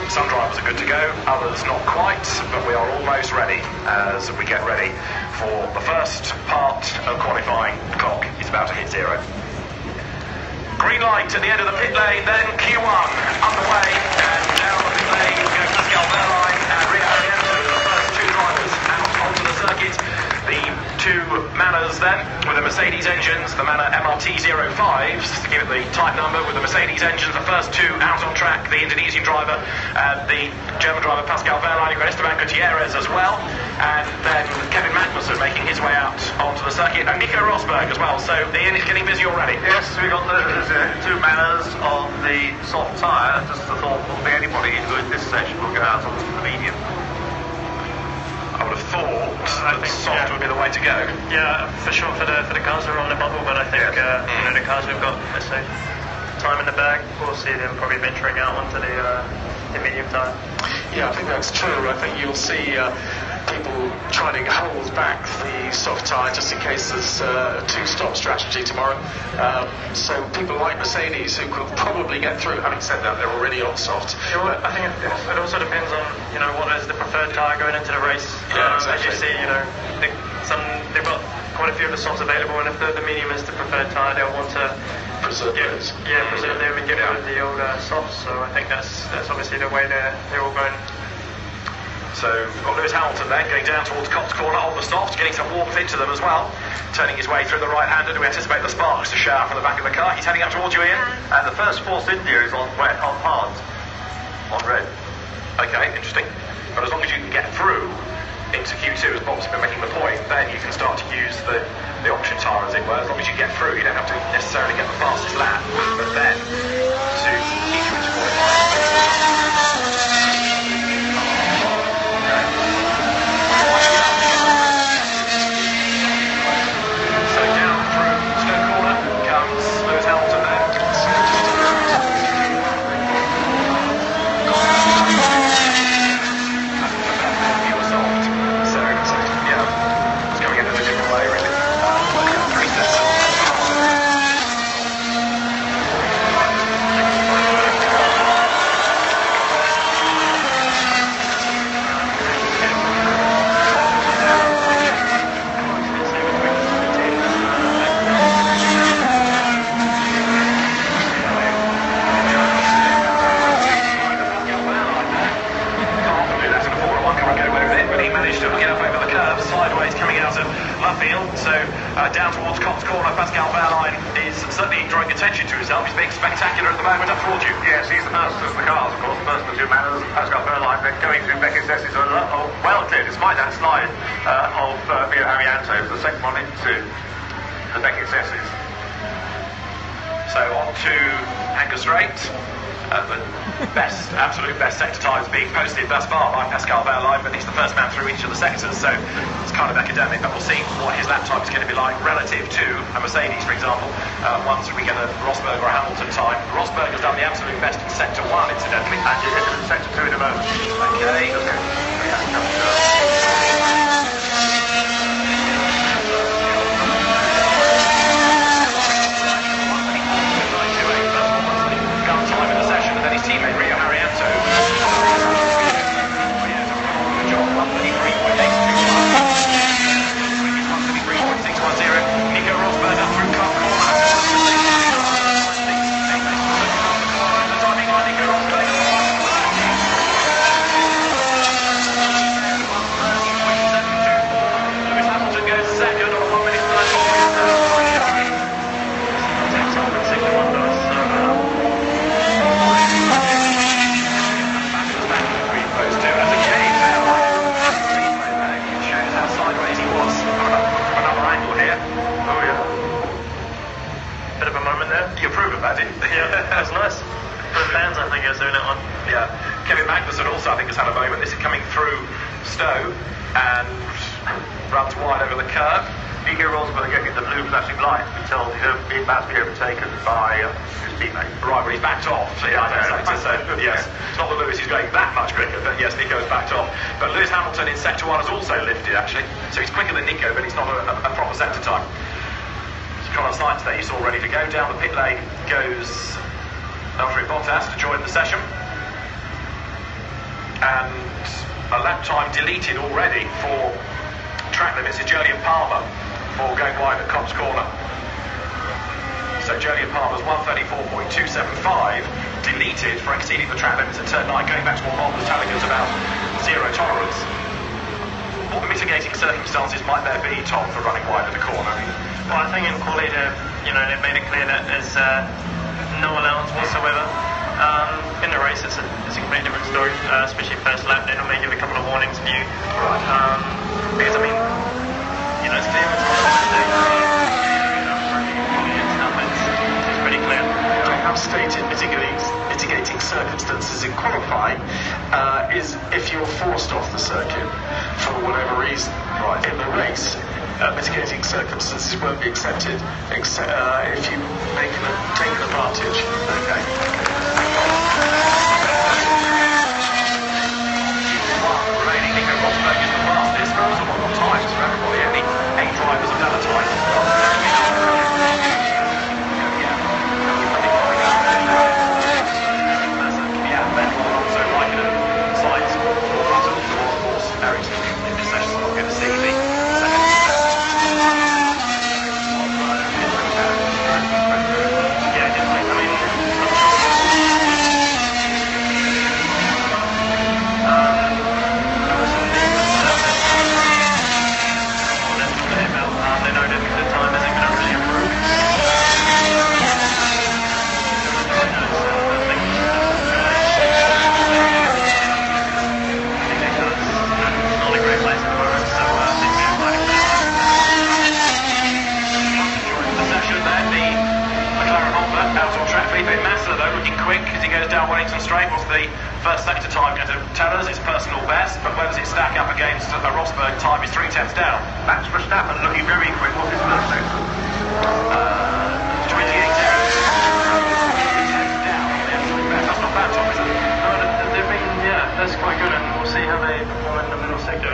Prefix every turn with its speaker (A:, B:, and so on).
A: Some drivers are good to go, others not quite, but we are almost ready as we get ready for the first part of qualifying. The clock is about to hit 0. Green light at the end of the pit lane, then Q1 underway, and down the pit lane go Pascal Wehrlein and Rio Haryanto, the first two drivers out onto the circuit. The two Manners then, with the Mercedes engines, the Manor MRT-05s, to give it the type number, with the Mercedes engines, the first two out on track, the Indonesian driver, the German driver Pascal Wehrlein, you've got Esteban Gutierrez as well, and then Kevin Magnussen making his way out onto the circuit, and Nico Rosberg as well. So Ian is getting busy already.
B: Yes, we've got the two Manners on the soft tyre. Just the thought, will be anybody who in this session will go out onto the medium.
A: I would have thought that soft would be the way to go.
C: Yeah, for sure for the cars that are on the bubble, but I think the cars who've got, let's say, time in the bag, we'll see them probably venturing out onto the medium tyre.
D: Yeah, I think that's true. I think you'll see people trying to hold back the soft tyre just in case there's a two-stop strategy tomorrow. So people like Mercedes who could probably get through. Having said that, they're already on soft.
C: Yeah, well, I think it also depends on what is the preferred tyre going into the race.
D: Yeah, exactly.
C: As you see, they've got quite a few of the softs available, and if the medium is the preferred tyre, they'll want to
D: preserve those.
C: Yeah, preserve them and get rid of the old softs. So I think that's obviously the way they're all going.
A: So we've got Lewis Hamilton then going down towards Cox Corner on the soft, getting some warmth into them as well, turning his way through the right-hander. We anticipate the sparks to shower from the back of the car. He's heading up towards you, Ian.
B: And the first Force India is on hard, on red.
A: Okay, interesting. But as long as you can get through into Q2, as Bob's been making the point, then you can start to use the option tyre, as it were. As long as you get through, you don't have to necessarily get the fastest lap, but then to keep you into qualifying. Down towards Cox Corner, Pascal Wehrlein is certainly drawing attention to himself. He's being spectacular at the moment up towards you.
B: Yes, he's the first of the cars, of course, the first of the two Manners, Pascal Wehrlein, then going through Beckett's S's, well clear, despite that slide of Rio Haryanto, the second one into the Beckett's S's.
A: So on to Anchor Straight. The absolute best sector times being posted thus far by Pascal Wehrlein, but he's the first man through each of the sectors, so it's kind of academic, but we'll see what his lap time is going to be like relative to a Mercedes, for example, once we get a Rosberg or a Hamilton time. Rosberg has done the absolute best in Sector 1, incidentally.
B: And you're into Sector 2 in a moment.
A: Okay. Teammate Rio Haryanto. Nico Rosberg up through Cox Corner. The timing on Nico Rosberg. Lewis Hamilton goes second on a 1 minute you approve of that, didn't you?
C: Yeah, that was nice. For the fans, I think he was doing that one.
A: Yeah. Kevin Magnussen also, I think, has had a moment. This is coming through Stowe and runs wide over the curve.
B: Nico Rosberg getting the blue flashing light until he's about to be overtaken by his teammate.
A: Right, well, he's backed off. So, yeah, so yes. It's not that Lewis is going that much quicker, but yes, Nico's backed off. But Lewis Hamilton in Sector 1 has also lifted, actually. So he's quicker than Nico, but it's not a proper sector time. Carlos Sainz there, you saw ready to go. Down the pit lane goes Valtteri Bottas to join the session. and a lap time deleted already for track limits is Jolyon Palmer for going wide at Cops Corner. So Jolyon Palmer's 134.275 deleted for exceeding the track limits at turn 9, going back to what Bob was telling us about zero tolerance. What mitigating circumstances might there be, Tom, for running wide at the corner?
C: Well, I think in quali, they've made it clear that there's no allowance whatsoever. In the race, it's a completely different story, especially first lap. They normally give a couple of warnings for you.
A: Right.
C: Because, I mean, it's clear it's not it's pretty clear.
D: I have stated mitigating circumstances in qualifying is if you're forced off the circuit for whatever reason.
A: Right.
D: In the race, mitigating circumstances won't be accepted except if you take an advantage.
A: Okay. Remaining, Nico Rosberg is the fastest. There's a lot of times for everybody. Only 8 drivers have done a time. First sector time going to tell us its personal best, but where does it stack up against a Rosberg time is 3/10 down?
B: Max Verstappen looking very quick. What's his first sector?
A: 28 down. That's not bad, Tom, is it?
C: They've been, that's quite good, and we'll see how they perform in the middle sector.